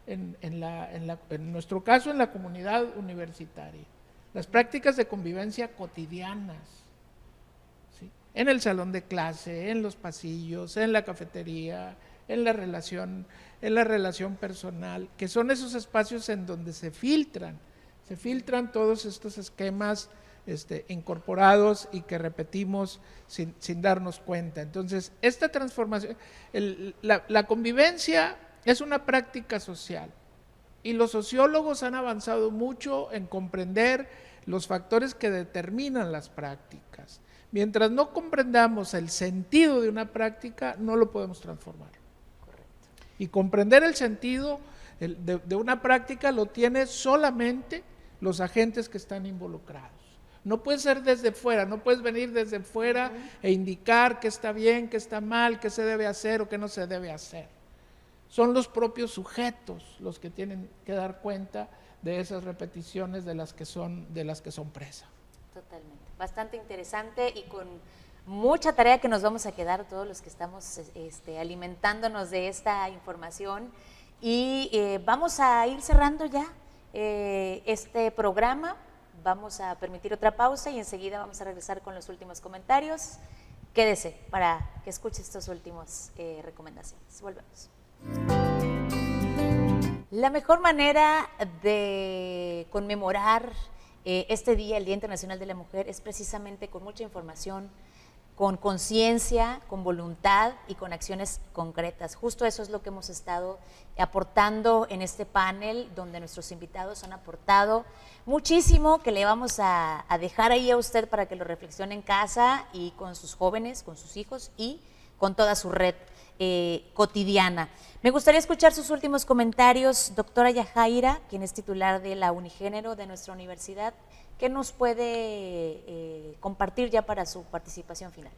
en nuestro caso en la comunidad universitaria, las prácticas de convivencia cotidianas, ¿sí? En el salón de clase, en los pasillos, en la cafetería, en la relación personal, que son esos espacios en donde se filtran todos estos esquemas incorporados y que repetimos sin darnos cuenta. Entonces, esta transformación, la convivencia es una práctica social y los sociólogos han avanzado mucho en comprender los factores que determinan las prácticas. Mientras no comprendamos el sentido de una práctica, no lo podemos transformar. Y comprender el sentido de una práctica lo tiene solamente los agentes que están involucrados. No puede ser desde fuera, no puedes venir desde fuera e indicar qué está bien, qué está mal, qué se debe hacer o qué no se debe hacer. Son los propios sujetos los que tienen que dar cuenta de esas repeticiones de las que son presa. Totalmente. Bastante interesante y con mucha tarea que nos vamos a quedar todos los que estamos alimentándonos de esta información y vamos a ir cerrando ya este programa. Vamos a permitir otra pausa y enseguida vamos a regresar con los últimos comentarios. Quédese para que escuche estas últimas recomendaciones. Volvemos. La mejor manera de conmemorar este día, el Día Internacional de la Mujer, es precisamente con mucha información, con conciencia, con voluntad y con acciones concretas. Justo eso es lo que hemos estado aportando en este panel, donde nuestros invitados han aportado muchísimo, que le vamos a dejar ahí a usted para que lo reflexione en casa y con sus jóvenes, con sus hijos y con toda su red cotidiana. Me gustaría escuchar sus últimos comentarios, doctora Yajaira, quien es titular de la Unigénero de nuestra universidad. ¿Qué nos puede compartir ya para su participación final?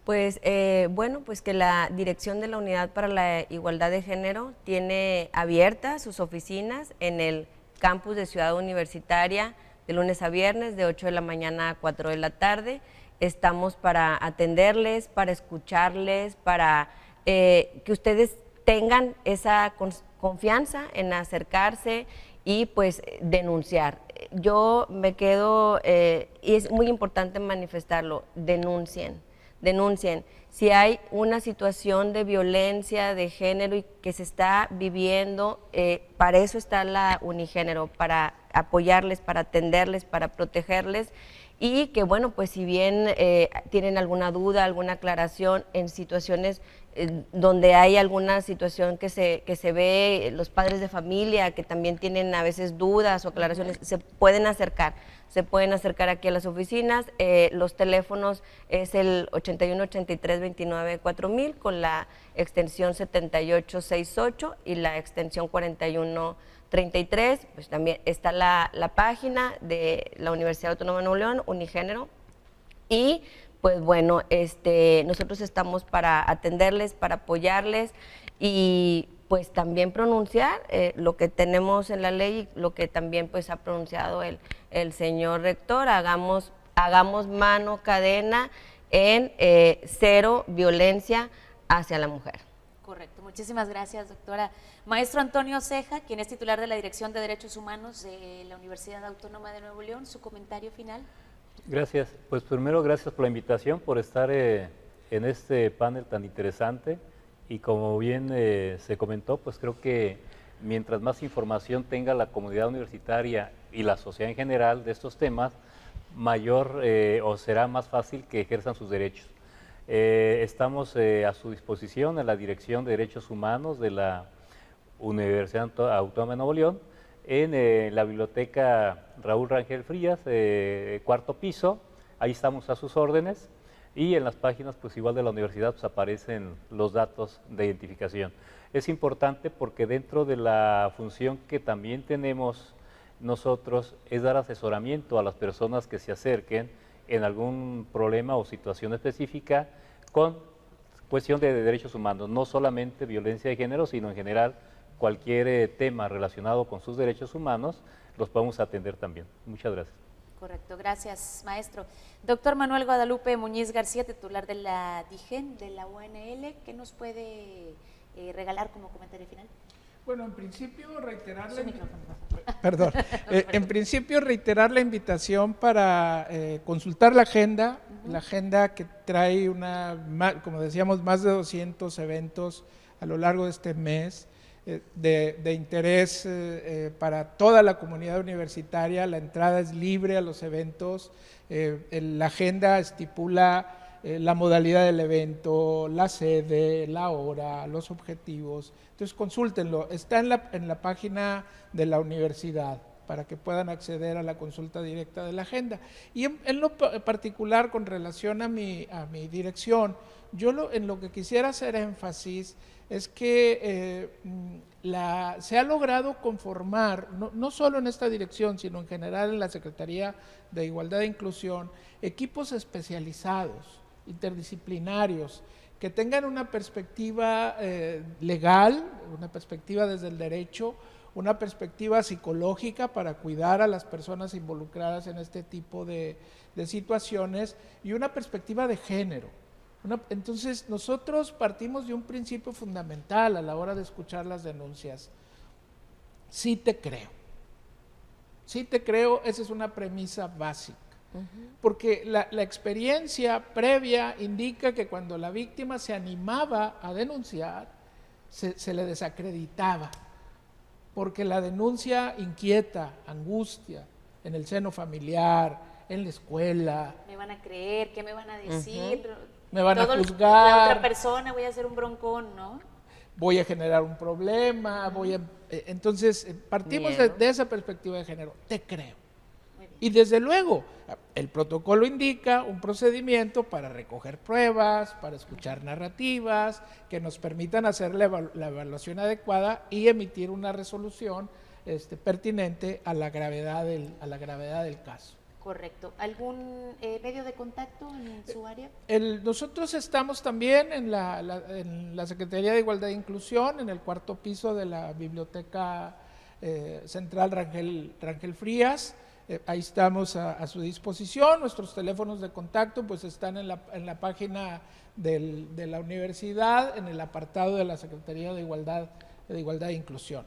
Pues bueno, pues que la Dirección de la Unidad para la Igualdad de Género tiene abiertas sus oficinas en el campus de Ciudad Universitaria de lunes a viernes de 8 de la mañana a 4 de la tarde. Estamos para atenderles, para escucharles, para que ustedes tengan esa confianza en acercarse y pues denunciar. Yo me quedo, y es muy importante manifestarlo, denuncien. Si hay una situación de violencia de género y que se está viviendo, para eso está la Unigénero, para apoyarles, para atenderles, para protegerles. Y que bueno, pues si bien tienen alguna duda, alguna aclaración en situaciones donde hay alguna situación que se ve, los padres de familia que también tienen a veces dudas o aclaraciones, se pueden acercar aquí a las oficinas. Los teléfonos es el 81 83 29 4000 con la extensión 7868 y la extensión 4133. Pues también está la página de la Universidad Autónoma de Nuevo León, Unigénero, y pues bueno, nosotros estamos para atenderles, para apoyarles y pues también pronunciar lo que tenemos en la ley y lo que también pues ha pronunciado el señor rector. Hagamos mano, cadena en cero violencia hacia la mujer. Correcto, muchísimas gracias, doctora. Maestro Antonio Ceja, quien es titular de la Dirección de Derechos Humanos de la Universidad Autónoma de Nuevo León, su comentario final. Gracias. Pues primero, gracias por la invitación, por estar en este panel tan interesante. Y como bien se comentó, pues creo que mientras más información tenga la comunidad universitaria y la sociedad en general de estos temas, mayor o será más fácil que ejerzan sus derechos. Estamos a su disposición en la Dirección de Derechos Humanos de la Universidad Autónoma de Nuevo León, en la biblioteca Raúl Rangel Frías, cuarto piso. Ahí estamos a sus órdenes, y en las páginas pues igual de la universidad pues aparecen los datos de identificación. Es importante porque dentro de la función que también tenemos nosotros es dar asesoramiento a las personas que se acerquen en algún problema o situación específica con cuestión de derechos humanos, no solamente violencia de género, sino en general cualquier tema relacionado con sus derechos humanos, los podemos atender también. Muchas gracias. Correcto, gracias, maestro. Doctor Manuel Guadalupe Muñiz García, titular de la DIGEN, de la UNL, ¿qué nos puede regalar como comentario final? Bueno, en principio reiterar la invitación para consultar la agenda, la agenda que trae como decíamos, más de 200 eventos a lo largo de este mes, de interés para toda la comunidad universitaria. La entrada es libre a los eventos, la agenda estipula la modalidad del evento, la sede, la hora, los objetivos. Entonces consúltenlo, está en la página de la universidad para que puedan acceder a la consulta directa de la agenda. Y en lo particular, con relación a mi dirección, yo en lo que quisiera hacer énfasis es que se ha logrado conformar, no solo en esta dirección, sino en general en la Secretaría de Igualdad e Inclusión, equipos especializados, interdisciplinarios, que tengan una perspectiva legal, una perspectiva desde el derecho, una perspectiva psicológica para cuidar a las personas involucradas en este tipo de situaciones, y una perspectiva de género. Entonces, nosotros partimos de un principio fundamental a la hora de escuchar las denuncias. Sí te creo, esa es una premisa básica. Porque la experiencia previa indica que cuando la víctima se animaba a denunciar, se le desacreditaba, porque la denuncia inquieta, angustia en el seno familiar, en la escuela. ¿Me van a creer? ¿Qué me van a decir? me van a La juzgar, otra persona, voy a hacer un broncón, ¿no? voy a generar un problema, entonces partimos Miedo. de esa perspectiva de género, te creo. Muy bien. Y desde luego, el protocolo indica un procedimiento para recoger pruebas, para escuchar narrativas, que nos permitan hacer la evaluación adecuada y emitir una resolución pertinente a la gravedad del caso. Correcto. ¿Algún medio de contacto en su área? Nosotros estamos también en la Secretaría de Igualdad e Inclusión, en el 4º piso de la Biblioteca Central Rangel Frías. Ahí estamos a su disposición. Nuestros teléfonos de contacto pues están en la página de la universidad, en el apartado de la Secretaría de Igualdad e Inclusión.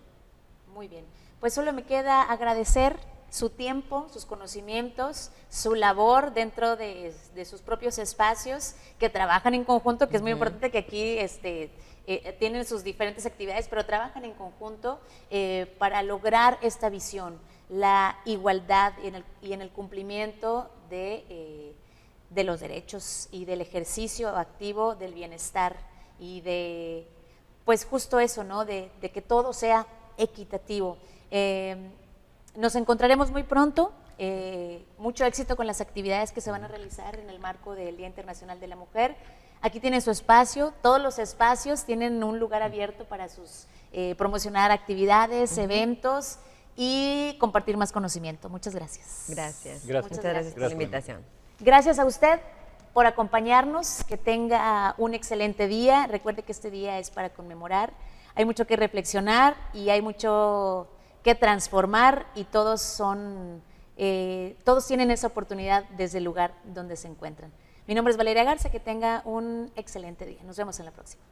Muy bien. Pues solo me queda agradecer su tiempo, sus conocimientos, su labor dentro de sus propios espacios, que trabajan en conjunto, que es muy importante que aquí tienen sus diferentes actividades, pero trabajan en conjunto para lograr esta visión, la igualdad y en el cumplimiento de los derechos y del ejercicio activo del bienestar y de, pues justo eso, ¿no? De que todo sea equitativo. Nos encontraremos muy pronto. Mucho éxito con las actividades que se van a realizar en el marco del Día Internacional de la Mujer. Aquí tienen su espacio, todos los espacios tienen un lugar abierto para promocionar actividades, eventos y compartir más conocimiento. Muchas gracias. Gracias. Gracias. Muchas gracias por la Gracias. invitación. Gracias a usted por acompañarnos, que tenga un excelente día. Recuerde que este día es para conmemorar. Hay mucho que reflexionar y hay mucho que transformar y todos tienen esa oportunidad desde el lugar donde se encuentran. Mi nombre es Valeria Garza, que tenga un excelente día. Nos vemos en la próxima.